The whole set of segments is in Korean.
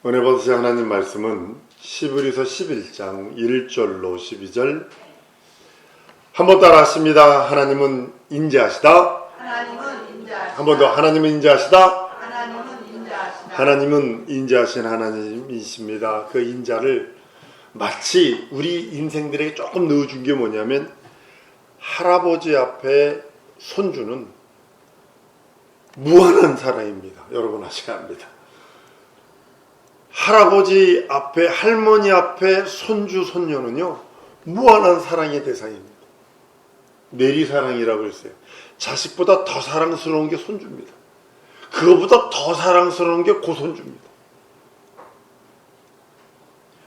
은혜 받으신 하나님 말씀은 시브리서 11장 1절로 12절. 한번 따라 하십니다. 하나님은 인자하시다. 한 번 더. 하나님은 인자하시다. 하나님은 인자하신 하나님이십니다. 그 인자를 마치 우리 인생들에게 조금 넣어준 게 뭐냐면, 할아버지 앞에 손주는 무한한 사랑입니다. 여러분 아셔야 합니다. 할아버지 앞에, 할머니 앞에 손주, 손녀는요 무한한 사랑의 대상입니다. 내리사랑이라고 했어요. 자식보다 더 사랑스러운 게 손주입니다. 그거보다 더 사랑스러운 게 고손주입니다.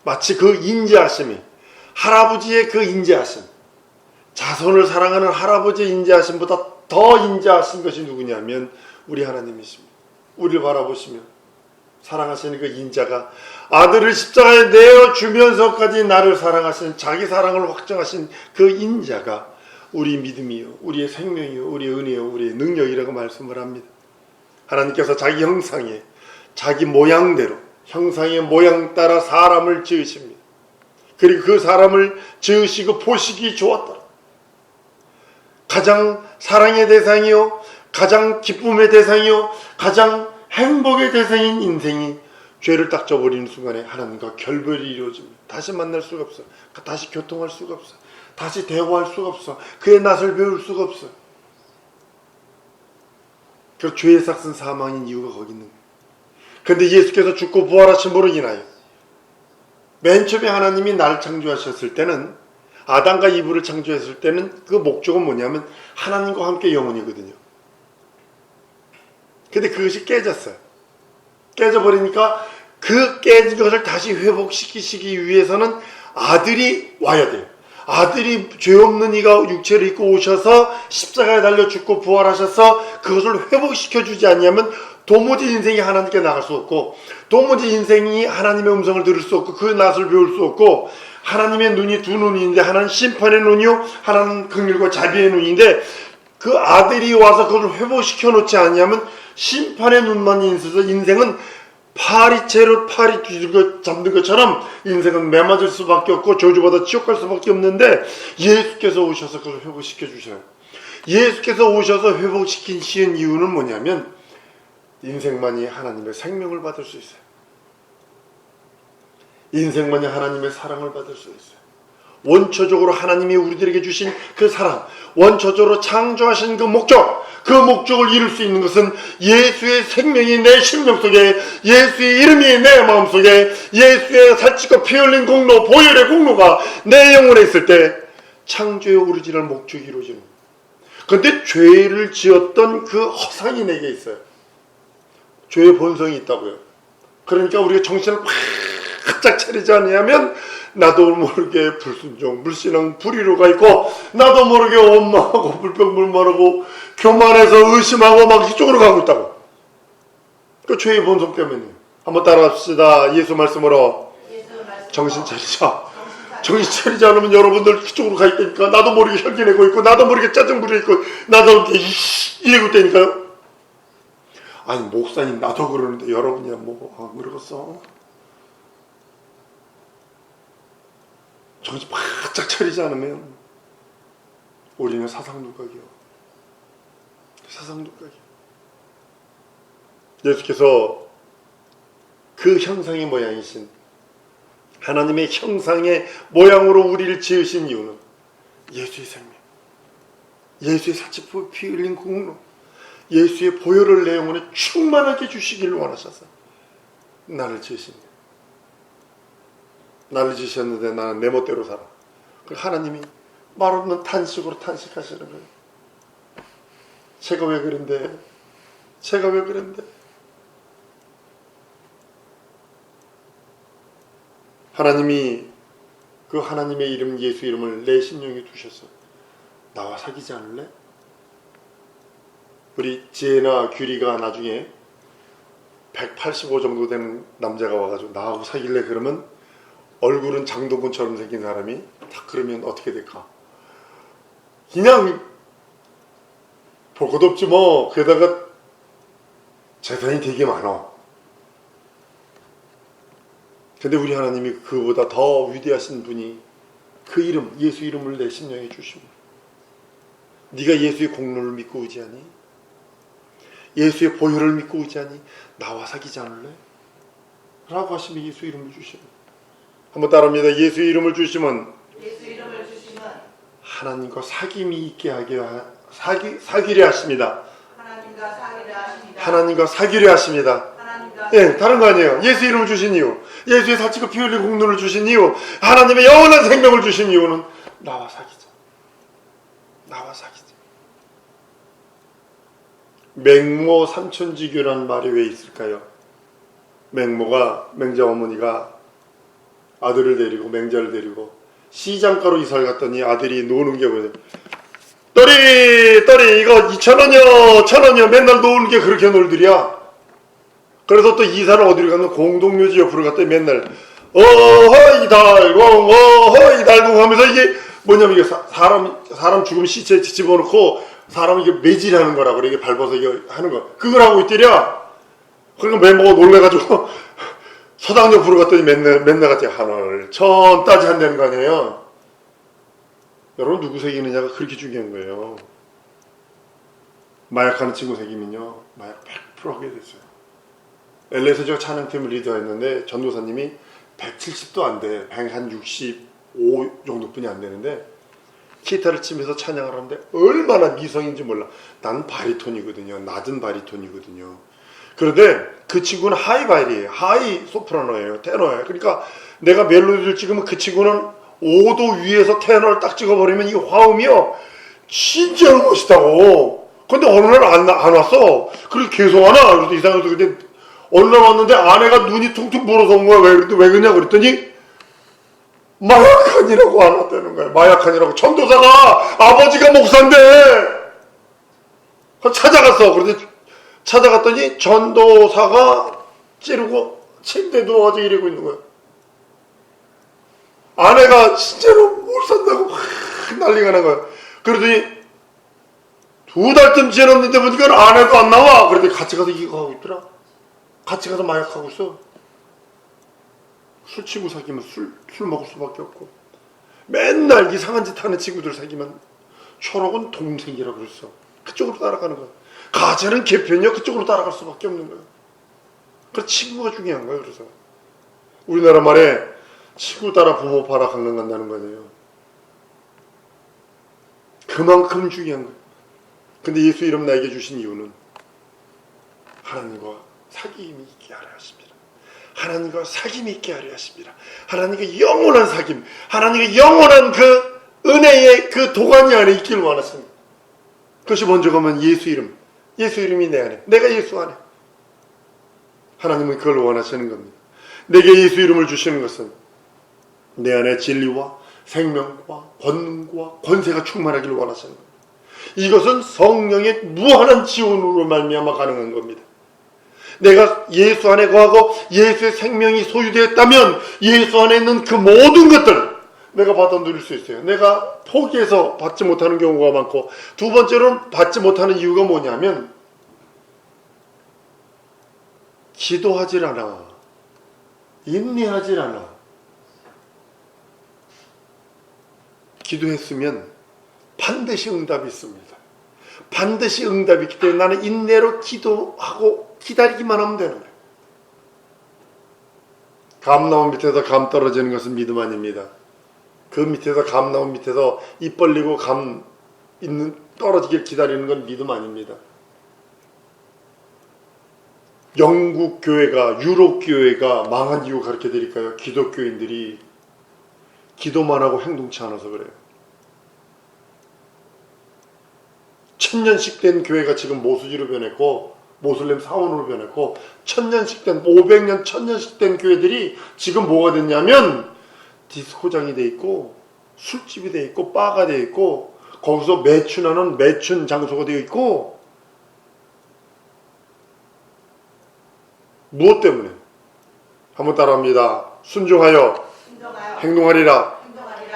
마치 그 인자하심이, 할아버지의 그 인자하심, 자손을 사랑하는 할아버지의 인자하심보다 더 인자하신 것이 누구냐면 우리 하나님이십니다. 우리를 바라보시면 사랑하시는 그 인자가 아들을 십자가에 내어주면서까지 나를 사랑하신, 자기 사랑을 확정하신 그 인자가 우리 믿음이요, 우리의 생명이요, 우리의 은혜요, 우리의 능력이라고 말씀을 합니다. 하나님께서 자기 형상에, 자기 모양대로, 형상의 모양 따라 사람을 지으십니다. 그리고 그 사람을 지으시고 보시기 좋았더라. 가장 사랑의 대상이요, 가장 기쁨의 대상이요, 가장 행복의 대상인 인생이 죄를 딱 져버리는 순간에 하나님과 결별이 이루어집니다. 다시 만날 수가 없어. 다시 교통할 수가 없어. 다시 대화할 수가 없어. 그의 낯을 배울 수가 없어. 그 죄의 삭은 사망인 이유가 거기 있는 거예요. 그런데 예수께서 죽고 부활하심으로 인하여, 맨 처음에 하나님이 나를 창조하셨을 때는, 아담과 이브를 창조했을 때는 그 목적은 뭐냐면 하나님과 함께 영원이거든요. 근데 그것이 깨졌어요. 깨져버리니까 그 깨진 것을 다시 회복시키시기 위해서는 아들이 와야 돼요. 아들이 죄 없는 이가 육체를 입고 오셔서 십자가에 달려 죽고 부활하셔서 그것을 회복시켜주지 않으면 도무지 인생이 하나님께 나갈 수 없고, 도무지 인생이 하나님의 음성을 들을 수 없고, 그 낯을 배울 수 없고, 하나님의 눈이 두 눈이 있는데 하나는 심판의 눈이요, 하나는 긍휼과 자비의 눈인데, 그 아들이 와서 그걸 회복시켜 놓지 않으면 심판의 눈만 있어서 인생은 파리채로 파리 잡는 것처럼 인생은 매맞을 수밖에 없고 저주받아 지옥 갈 수밖에 없는데, 예수께서 오셔서 그걸 회복시켜 주셔요. 예수께서 오셔서 회복시키신 이유는 뭐냐면 인생만이 하나님의 생명을 받을 수 있어요. 인생만이 하나님의 사랑을 받을 수 있어요. 원초적으로 하나님이 우리들에게 주신 그 사랑, 원초적으로 창조하신 그 목적, 그 목적을 이룰 수 있는 것은 예수의 생명이 내 심령 속에, 예수의 이름이 내 마음속에, 예수의 살찌고 피 흘린 공로, 보혈의 공로가 내 영혼에 있을 때 창조의 오리지널 목적이 이루어지는 거예요. 그런데 죄를 지었던 그 허상이 내게 있어요. 죄의 본성이 있다고요. 그러니까 우리가 정신을 바짝 차리지 않으면 나도 모르게 불순종, 불신앙, 불의로가 있고, 나도 모르게 원망하고 불평불만하고 교만해서 의심하고 막 이쪽으로 가고 있다고. 그 죄의 본성 때문이에요. 한번 따라합시다. 예수 말씀으로 정신 차리자. 정신 차리지 않으면 여러분들 그쪽으로 가 있다니까. 나도 모르게 혈기 내고 있고, 나도 모르게 짜증 부리고 있고, 나도 모르게 이러고 있다니까요. 아니 목사님 나도 그러는데 여러분이야 뭐 안 그러겠어? 정신 바짝 차리지 않으면 우리는 사상누각이요. 사상누각이요. 예수께서 그 형상의 모양이신, 하나님의 형상의 모양으로 우리를 지으신 이유는 예수의 생명, 예수의 살찌고 피 흘린 공로, 예수의 보혈을 내 영혼에 충만하게 주시기를 원하셔서 나를 지으십니다. 나를 지으셨는데 나는 내 멋대로 살아. 하나님이 말없는 탄식으로 탄식하시는 거예요. 제가 왜 그런데? 제가 왜 그런데? 하나님이 그 하나님의 이름, 예수 이름을 내 심령에 두셔서 나와 사귀지 않을래? 우리 지혜나 규리가 나중에 185 정도 되는 남자가 와가지고 나하고 사귈래? 그러면 얼굴은 장동건처럼 생긴 사람이 딱 그러면 어떻게 될까? 그냥 볼 것도 없지 뭐. 게다가 재산이 되게 많아. 근데 우리 하나님이 그보다 더 위대하신 분이 그 이름, 예수 이름을 내 심령에 주시고, 네가 예수의 공로를 믿고 의지하니? 예수의 보혈을 믿고 의지하니? 나와 사귀지 않을래? 라고 하시면 예수 이름을 주시면, 한번 따라합니다. 예수 이름을 주시면 하나님과 사귐이 있게 하게 사귀려 하십니다. 하나님과 사귀려 하십니다. 예, 다른 거 아니에요. 예수 이름을 주신 이유, 예수의 살찌고 피 흘린 공로를 주신 이유, 하나님의 영원한 생명을 주신 이유는 나와 사귀자. 나와 사귀자. 맹모 삼천지교라는 말이 왜 있을까요? 맹자 어머니가 아들을 데리고, 맹자를 데리고 시장가로 이사를 갔더니 아들이 노는 게 뭐냐, 떨이 이거 2,000원이요 1,000원이요 맨날 노는 게 그렇게 놀들이야. 그래서 또 이사를 어디로 가면 공동묘지 옆으로 갔더니 맨날 어허이 달공 하면서 이게 뭐냐면, 이게 사람 죽으면 시체 집어넣고 사람 이게 매질하는 거라고 그래. 이게 밟아서 이게 하는 거, 그걸 하고 있더랴. 그러니까 멤버가 놀래가지고 서당 옆으로 갔더니 맨날 같이 하늘 천 따지 한다는 거 아니에요. 여러분, 누구 새기느냐가 그렇게 중요한 거예요. 마약하는 친구 새기면요, 마약 100% 하게 됐어요. LA에서 제가 찬양팀을 리더했는데 전도사님이 170도 안 돼. 165 정도뿐이 안 되는데 기타를 치면서 찬양을 하는데 얼마나 미성인지 몰라. 난 바리톤이거든요. 낮은 바리톤이거든요. 그런데 그 친구는 하이바이리에요. 하이 소프라노예요. 테너예요. 그러니까 내가 멜로디를 찍으면 그 친구는 5도 위에서 테너를 딱 찍어버리면 이 화음이요, 진짜 멋있다고. 근데 어느 날 안 왔어. 그리고 계속 하나. 그래서 이상해서 근데 어느 날 왔는데 아내가 눈이 퉁퉁 불어서 온 거야. 왜 그러냐 그랬더니 마약한이라고 안 왔다는 거야. 마약한이라고. 전도사가 아버지가 목사인데 찾아갔어. 그런데 찾아갔더니 전도사가 찌르고 침대에 누워서 이러고 있는 거야. 아내가 진짜로 못 산다고 막 난리가 난 거야. 그러더니 2달쯤 지났는데 보니까 아내도 안 나와. 그랬더니 같이 가서 이거 하고 있더라. 같이 가서 마약하고 있어. 술 친구 사귀면 술 먹을 수밖에 없고, 맨날 이상한 짓 하는 친구들 사귀면 초록은 동생이라고 그랬어. 그쪽으로 따라가는 거야. 가재는 개편이야. 그쪽으로 따라갈 수밖에 없는 거야. 그래서 친구가 중요한 거야. 그래서 우리나라 말에 친구 따라 부모 팔아 강남 간다는 거 아니에요. 그만큼 중요한 거야. 근데 예수 이름 나에게 주신 이유는 하나님과 사귐이 있게 하려 하십니다. 하나님과 사귐이 있게 하려 하십니다. 하나님과 영원한 사귐, 하나님과 영원한 그 은혜의 그 도가니 안에 있기를 원하십니다. 그것이 먼저 가면 예수 이름, 예수 이름이 내 안에, 내가 예수 안에. 하나님은 그걸 원하시는 겁니다. 내게 예수 이름을 주시는 것은 내 안에 진리와 생명과 권능과 권세가 충만하기를 원하시는 겁니다. 이것은 성령의 무한한 지원으로 말미암아 가능한 겁니다. 내가 예수 안에 거하고 예수의 생명이 소유되었다면 예수 안에 있는 그 모든 것들 내가 받아 누릴 수 있어요. 내가 포기해서 받지 못하는 경우가 많고, 두 번째로는 받지 못하는 이유가 뭐냐면 기도하질 않아. 인내하질 않아. 기도했으면 반드시 응답이 있습니다. 반드시 응답이 있기 때문에 나는 인내로 기도하고 기다리기만 하면 되는 거예요. 감나무 밑에서 감 떨어지는 것은 믿음 아닙니다. 그 밑에서 감나무 밑에서 입 벌리고 감 있는 떨어지길 기다리는 건 믿음 아닙니다. 영국 교회가, 유럽 교회가 망한 이유 가르쳐 드릴까요? 기독교인들이 기도만 하고 행동치 않아서 그래요. 1000년씩 된 교회가 지금 모수지로 변했고, 모슬렘 사원으로 변했고, 1000년씩 된, 500년, 1000년씩 된 교회들이 지금 뭐가 됐냐면 디스코장이 돼 있고, 술집이 돼 있고, 바가 돼 있고, 거기서 매춘하는 매춘 장소가 되어 있고. 무엇 때문에? 한번 따라합니다. 순종하여 행동하리라.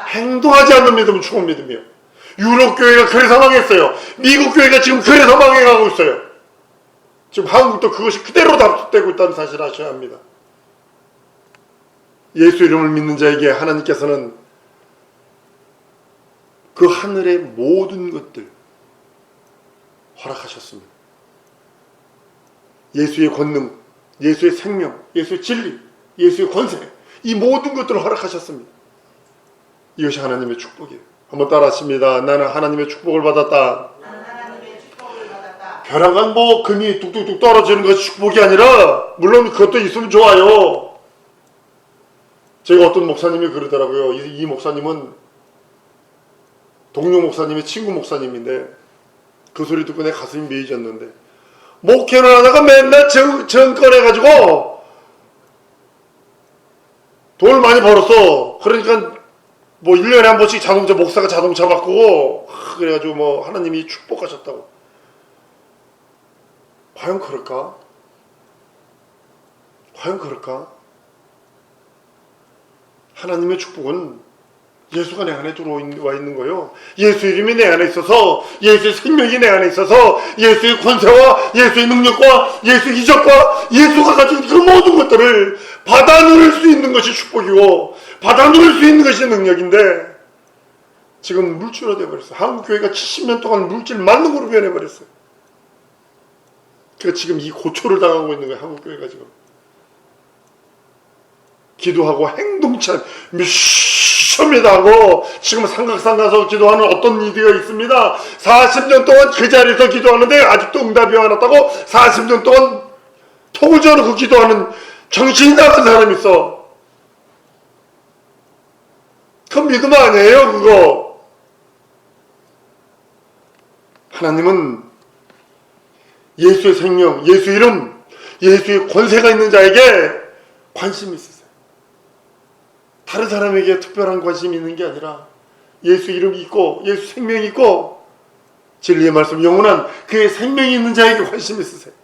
행동하지 않는 믿음은 죽은 믿음이요. 유럽 교회가 그래서 망했어요. 미국 교회가 지금 그래서 망해가고 있어요. 지금 한국도 그것이 그대로 답습되고 있다는 사실을 아셔야 합니다. 예수 이름을 믿는 자에게 하나님께서는 그 하늘의 모든 것들 허락하셨습니다. 예수의 권능, 예수의 생명, 예수의 진리, 예수의 권세, 이 모든 것들을 허락하셨습니다. 이것이 하나님의 축복이에요. 한번 따라하십니다. 나는 하나님의 축복을 받았다. 벼랑간 금이 뚝뚝뚝 떨어지는 것이 축복이 아니라, 물론 그것도 있으면 좋아요. 제가 어떤 목사님이 그러더라고요. 이 목사님은 동료 목사님의 친구 목사님인데, 그 소리 듣고 내 가슴이 메이졌는데, 목회를 하다가 맨날 정 꺼내가지고 돈을 많이 벌었어. 그러니까 1년에 한 번씩 목사가 자동차 바꾸고, 그래가지고 하나님이 축복하셨다고. 과연 그럴까? 과연 그럴까? 하나님의 축복은 예수가 내 안에 들어와 있는 거예요. 예수 이름이 내 안에 있어서, 예수의 생명이 내 안에 있어서, 예수의 권세와 예수의 능력과 예수의 이적과 예수가 가진 그 모든 것들을 받아 누릴 수 있는 것이 축복이고, 받아 누릴 수 있는 것이 능력인데, 지금 물질로 되어버렸어요. 한국교회가 70년 동안 물질 만능으로 변해버렸어요. 그러니까 지금 이 고초를 당하고 있는 거예요. 한국교회가 지금. 기도하고 행동치 미션이다 하고 지금 삼각산 가서 기도하는 어떤 이들이 있습니다. 40년 동안 그 자리에서 기도하는데 아직도 응답이 안 왔다고 40년 동안 통을 저어놓고 기도하는 정신이 나간 사람이 있어. 그건 믿음 아니에요, 그거. 하나님은 예수의 생명, 예수 이름, 예수의 권세가 있는 자에게 관심이 있으세요. 다른 사람에게 특별한 관심이 있는 게 아니라 예수 이름이 있고 예수 생명이 있고 진리의 말씀 영원한 그의 생명이 있는 자에게 관심이 있으세요.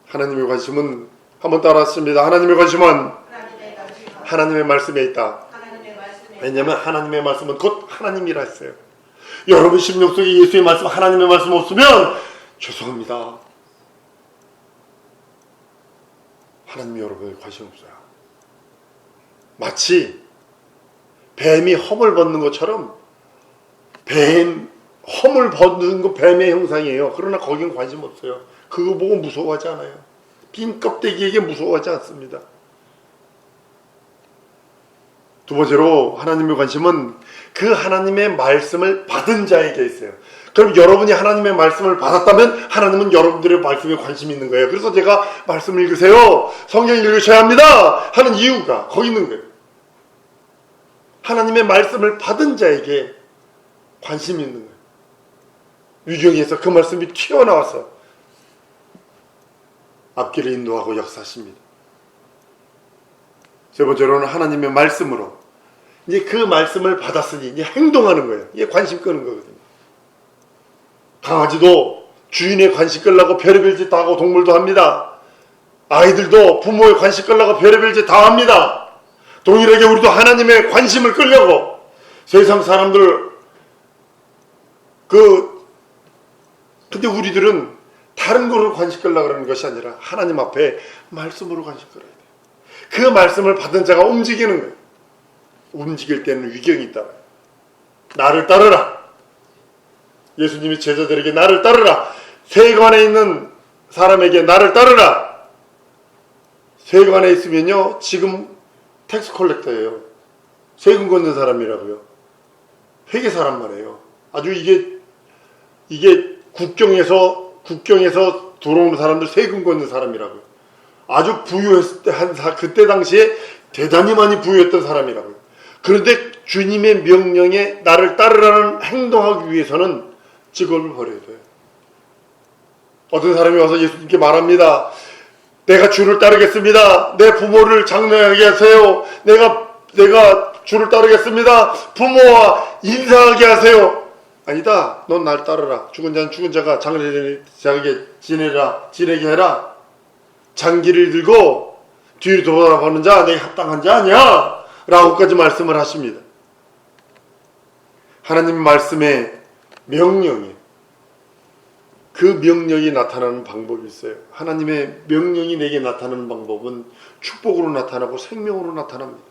하나님의 관심은 한번 따라했습니다. 하나님의 관심은 하나님의 말씀에 있다. 왜냐하면 하나님의 말씀은 곧 하나님이라 했어요. 여러분 심령 속에 예수의 말씀, 하나님의 말씀 없으면 죄송합니다. 하나님이 여러분에 관심 없어요. 마치 뱀이 허물 벗는 것처럼 허물 벗는 거 뱀의 형상이에요. 그러나 거긴 관심 없어요. 그거 보고 무서워하지 않아요. 빈 껍데기에게 무서워하지 않습니다. 두 번째로 하나님의 관심은 그 하나님의 말씀을 받은 자에게 있어요. 그럼 여러분이 하나님의 말씀을 받았다면 하나님은 여러분들의 말씀에 관심이 있는 거예요. 그래서 제가 말씀을 읽으세요, 성경 읽으셔야 합니다 하는 이유가 거기 있는 거예요. 하나님의 말씀을 받은 자에게 관심이 있는 거예요. 유경에서 그 말씀이 튀어나와서 앞길을 인도하고 역사하십니다. 세 번째로는 하나님의 말씀으로 이제 그 말씀을 받았으니 이제 행동하는 거예요. 이게 관심 끄는 거거든요. 강아지도 주인의 관심 끌려고 별의별 짓 다 하고 동물도 합니다. 아이들도 부모의 관심 끌려고 별의별 짓 다 합니다. 동일하게 우리도 하나님의 관심을 끌려고 세상 사람들 근데 우리들은 다른 거로 관심 끌려고 그러는 것이 아니라 하나님 앞에 말씀으로 관심 끌어야 돼요. 그 말씀을 받은 자가 움직이는 거예요. 움직일 때는 위경이 있다. 나를 따르라. 예수님이 제자들에게 나를 따르라. 세관에 있는 사람에게 나를 따르라. 세관에 있으면요, 지금 텍스 컬렉터예요. 세금 걷는 사람이라고요. 회계 사람 말이에요. 아주 이게 국경에서 들어오는 사람들 세금 걷는 사람이라고요. 아주 그때 당시에 대단히 많이 부유했던 사람이라고요. 그런데 주님의 명령에 나를 따르라는 행동하기 위해서는 직업을 버려야 돼요. 어떤 사람이 와서 예수님께 말합니다. 내가 주를 따르겠습니다. 내 부모를 장례하게 하세요. 내가 주를 따르겠습니다. 부모와 인사하게 하세요. 아니다. 넌 날 따르라. 죽은 자는 죽은 자가 장례하게 지내게 해라. 장기를 들고 뒤로 돌아보는 자 내게 합당한 자 아니야 라고까지 말씀을 하십니다. 하나님 말씀의 명령이, 그 명령이 나타나는 방법이 있어요. 하나님의 명령이 내게 나타나는 방법은 축복으로 나타나고 생명으로 나타납니다.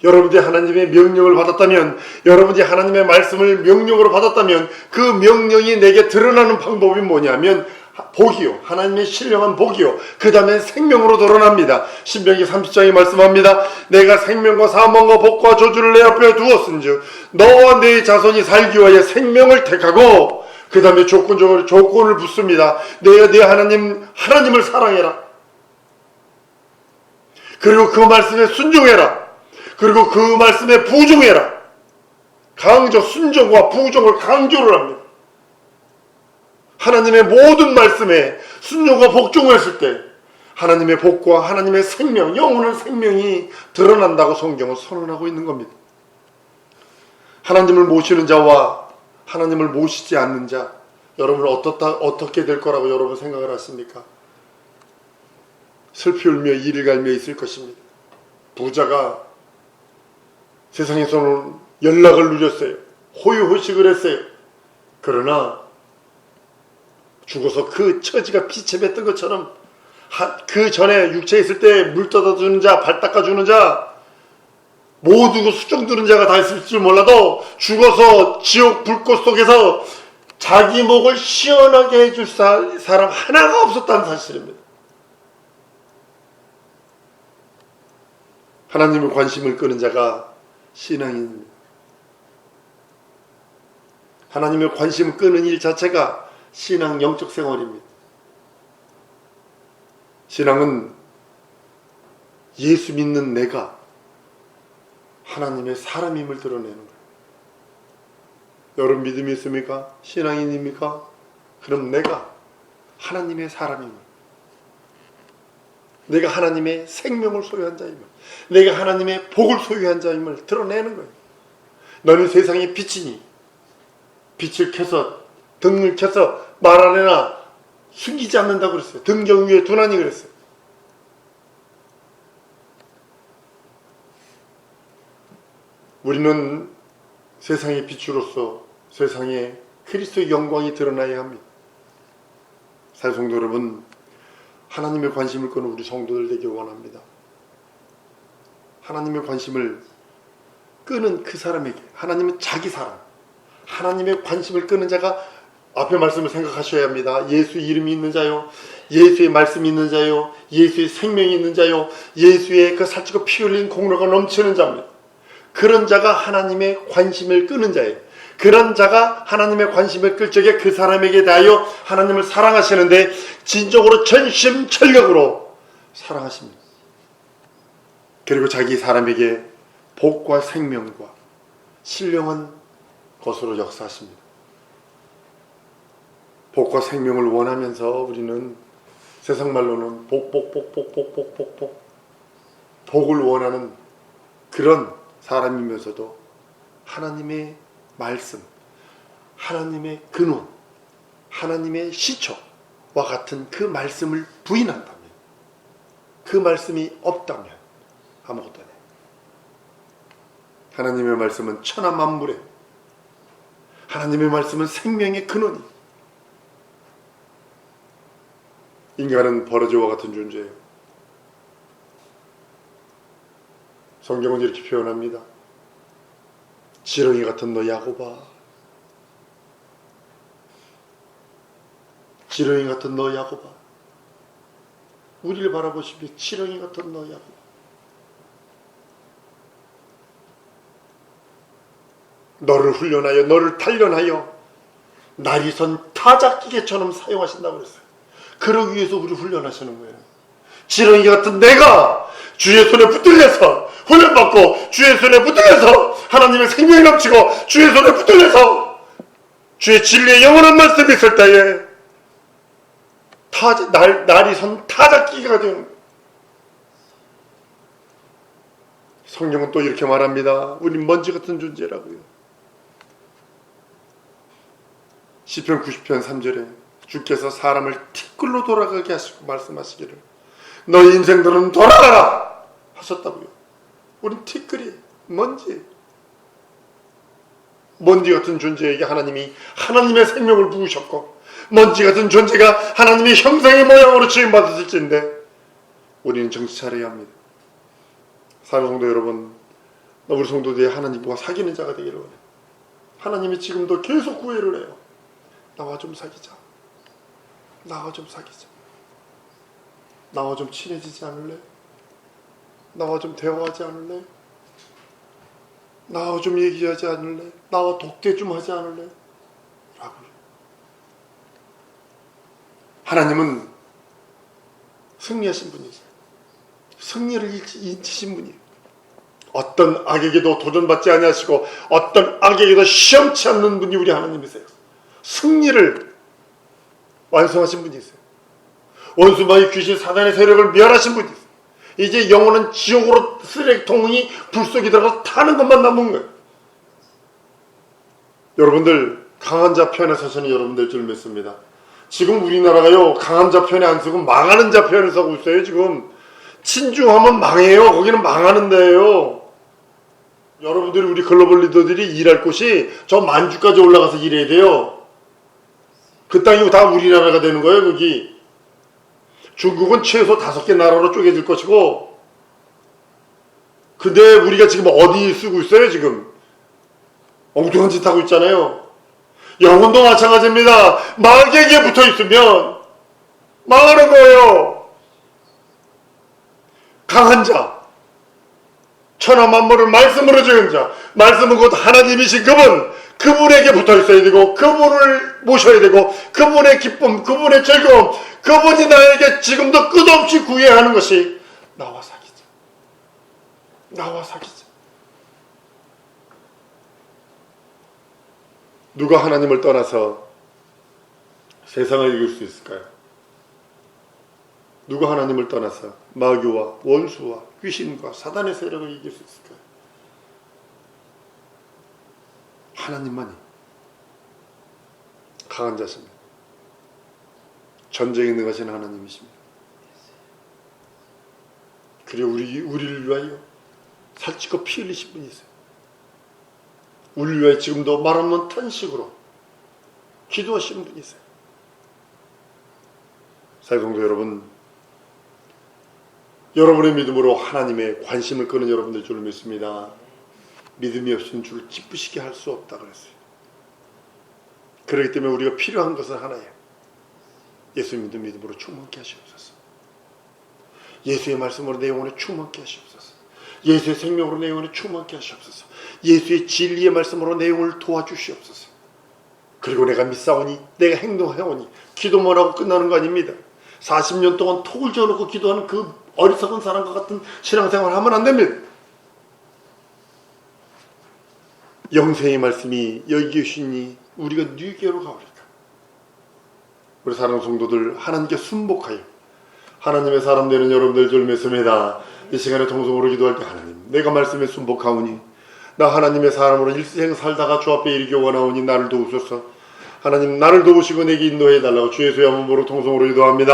여러분들이 하나님의 명령을 받았다면, 여러분들이 하나님의 말씀을 명령으로 받았다면 그 명령이 내게 드러나는 방법이 뭐냐면 복이요, 하나님의 신령한 복이요, 그 다음에 생명으로 드러납니다. 신명기 30장에 말씀합니다. 내가 생명과 사망과 복과 저주를 내 앞에 두었은즉 너와 네 자손이 살기 위하여 생명을 택하고, 그 다음에 조건적으로 조건을 붙습니다. 내 하나님을 사랑해라. 그리고 그 말씀에 순종해라. 그리고 그 말씀에 부종해라. 순종과 부종을 강조를 합니다. 하나님의 모든 말씀에 순종과 복종을 했을 때 하나님의 복과 하나님의 생명, 영원한 생명이 드러난다고 성경은 선언하고 있는 겁니다. 하나님을 모시는 자와 하나님을 모시지 않는 자, 여러분 어떻게 될 거라고 여러분 생각을 하십니까? 슬피 울며 이를 갈며 있을 것입니다. 부자가 세상에서는 연락을 누렸어요. 호의호식을 했어요. 그러나 죽어서 그 처지가 빛에 뱉던 것처럼 그 전에 육체에 있을 때 물 떠다 주는 자, 발 닦아 주는 자, 모두 수종 두는 자가 다 있을 줄 몰라도 죽어서 지옥 불꽃 속에서 자기 목을 시원하게 해줄 사람 하나가 없었다는 사실입니다. 하나님의 관심을 끄는 자가 신앙인입니다. 하나님의 관심을 끄는 일 자체가 신앙 영적 생활입니다. 신앙은 예수 믿는 내가 하나님의 사람임을 드러내는 거예요. 여러분 믿음이 있습니까? 신앙인입니까? 그럼 내가 하나님의 사람임을, 내가 하나님의 생명을 소유한 자임을, 내가 하나님의 복을 소유한 자임을 드러내는 거예요. 너는 세상의 빛이니 빛을 켜서 등을 켜서 말 안에나 숨기지 않는다고 그랬어요. 등경 위에 두나니 그랬어요. 우리는 세상의 빛으로서 세상에 그리스도의 영광이 드러나야 합니다. 사랑성도 여러분, 하나님의 관심을 끄는 우리 성도들 되길 원합니다. 하나님의 관심을 끄는 그 사람에게, 하나님은 자기 사람, 하나님의 관심을 끄는 자가 앞에 말씀을 생각하셔야 합니다. 예수의 이름이 있는 자요, 예수의 말씀이 있는 자요, 예수의 생명이 있는 자요, 예수의 그 살찌고 피 흘린 공로가 넘치는 자입니다. 그런 자가 하나님의 관심을 끄는 자예요. 그런 자가 하나님의 관심을 끌 적에 그 사람에게 대하여 하나님을 사랑하시는데 진정으로 전심전력으로 사랑하십니다. 그리고 자기 사람에게 복과 생명과 신령한 것으로 역사하십니다. 복과 생명을 원하면서 우리는 세상 말로는 복을 원하는 그런 사람이면서도 하나님의 말씀, 하나님의 근원, 하나님의 시초와 같은 그 말씀을 부인한다면, 그 말씀이 없다면 아무것도 아니에요. 하나님의 말씀은 천하 만물에, 하나님의 말씀은 생명의 근원이. 인간은 버러지와 같은 존재예요. 성경은 이렇게 표현합니다. 지렁이 같은 너 야곱아, 지렁이 같은 너 야곱아. 우리를 바라보시며 지렁이 같은 너 야곱아. 너를 훈련하여, 너를 단련하여 날이 선 타작기계처럼 사용하신다고 그랬어요. 그러기 위해서 우리 훈련하시는 거예요. 지렁이 같은 내가 주의 손에 붙들려서 훈련받고, 주의 손에 붙들려서 하나님의 생명이 넘치고, 주의 손에 붙들려서 주의 진리의 영원한 말씀이 있을 때에 날이 선 타작기가 되는 거예요. 성경은 또 이렇게 말합니다. 우린 먼지 같은 존재라고요. 시편 90편 3절에 주께서 사람을 티끌로 돌아가게 하시고 말씀하시기를 너희 인생들은 돌아가라 하셨다고요. 우린 티끌이, 먼지 같은 존재에게 하나님이 하나님의 생명을 부으셨고, 먼지 같은 존재가 하나님의 형상의 모양으로 지음받았을진데 우리는 정신 차려야 합니다. 사랑하는 성도 여러분, 우리 성도들이 하나님과 사귀는 자가 되기를 원해요. 하나님이 지금도 계속 구애를 해요. 나와 좀 사귀자. 나와 좀 사귀자. 나와 좀 친해지지 않을래? 나와 좀 대화하지 않을래? 나와 좀 얘기하지 않을래? 나와 독대 좀 하지 않을래? 라고요. 하나님은 승리하신 분이세요. 승리를 인치신 분이에요. 어떤 악에게도 도전받지 아니하시고 어떤 악에게도 시험치 않는 분이 우리 하나님이세요. 승리를 완성하신 분이세요. 원수마귀 귀신 사단의 세력을 멸하신 분이세요. 이제 영혼은 지옥으로 쓰레기통이 불 속에 들어가서 타는 것만 남은 거예요. 여러분들 강한 자 편에 서서는 여러분들 줄 믿습니다. 지금 우리나라가요 강한 자 편에 안 서고 망하는 자 편에 서고 있어요. 지금 친중하면 망해요. 거기는 망하는 데예요. 여러분들이 우리 글로벌 리더들이 일할 곳이 저 만주까지 올라가서 일해야 돼요. 그 땅이 다 우리나라가 되는 거예요. 거기 중국은 최소 5개 나라로 쪼개질 것이고, 근데 우리가 지금 어디 쓰고 있어요? 지금 엉뚱한 짓 하고 있잖아요. 영혼도 마찬가지입니다. 마귀에게 붙어 있으면 망하는 거예요. 강한 자, 천하 만물을 말씀으로 지은 자, 말씀은 곧 하나님이신 그분에게 붙어 있어야 되고, 그분을 모셔야 되고, 그분의 기쁨, 그분의 즐거움, 그분이 나에게 지금도 끝없이 구해야 하는 것이 나와 사귀자. 나와 사귀자. 누가 하나님을 떠나서 세상을 이길 수 있을까요? 누가 하나님을 떠나서 마귀와 원수와 귀신과 사단의 세력을 이길 수 있을까요? 하나님만이 강한 자십니다. 전쟁에 능하신 하나님이십니다. 그리고 우리를 위하여 살찌고 피 흘리신 분이세요. 우리를 위하여 지금도 말 없는 탄식으로 기도하시는 분이세요. 사랑성도 여러분, 여러분의 믿음으로 하나님의 관심을 끄는 여러분들 줄 믿습니다. 믿음이 없이는 주를 기쁘시게 할 수 없다 그랬어요. 그렇기 때문에 우리가 필요한 것은 하나예요. 예수 믿는 믿음으로 충만케 하시옵소서. 예수의 말씀으로 내 영혼에 충만케 하시옵소서. 예수의 생명으로 내 영혼에 충만케 하시옵소서. 예수의 진리의 말씀으로 내 영혼을 도와주시옵소서. 그리고 내가 믿사오니, 내가 행동하오니, 기도만 하고 끝나는 거 아닙니다. 40년 동안 톡을 지어놓고 기도하는 그 어리석은 사람과 같은 신앙생활을 하면 안 됩니다. 영생의 말씀이 여기 계시니 우리가 네게로 가오리까. 우리 사랑하는 성도들, 하나님께 순복하여 하나님의 사람 되는 여러분들 줄 믿습니다. 이 시간에 통성으로 기도할 때, 하나님, 내가 말씀에 순복하오니 나 하나님의 사람으로 일생 살다가 주 앞에 이르기 원하오니 나를 도우소서. 하나님, 나를 도우시고 내게 인도해 달라고 주 예수의 이름으로 통성으로 기도합니다.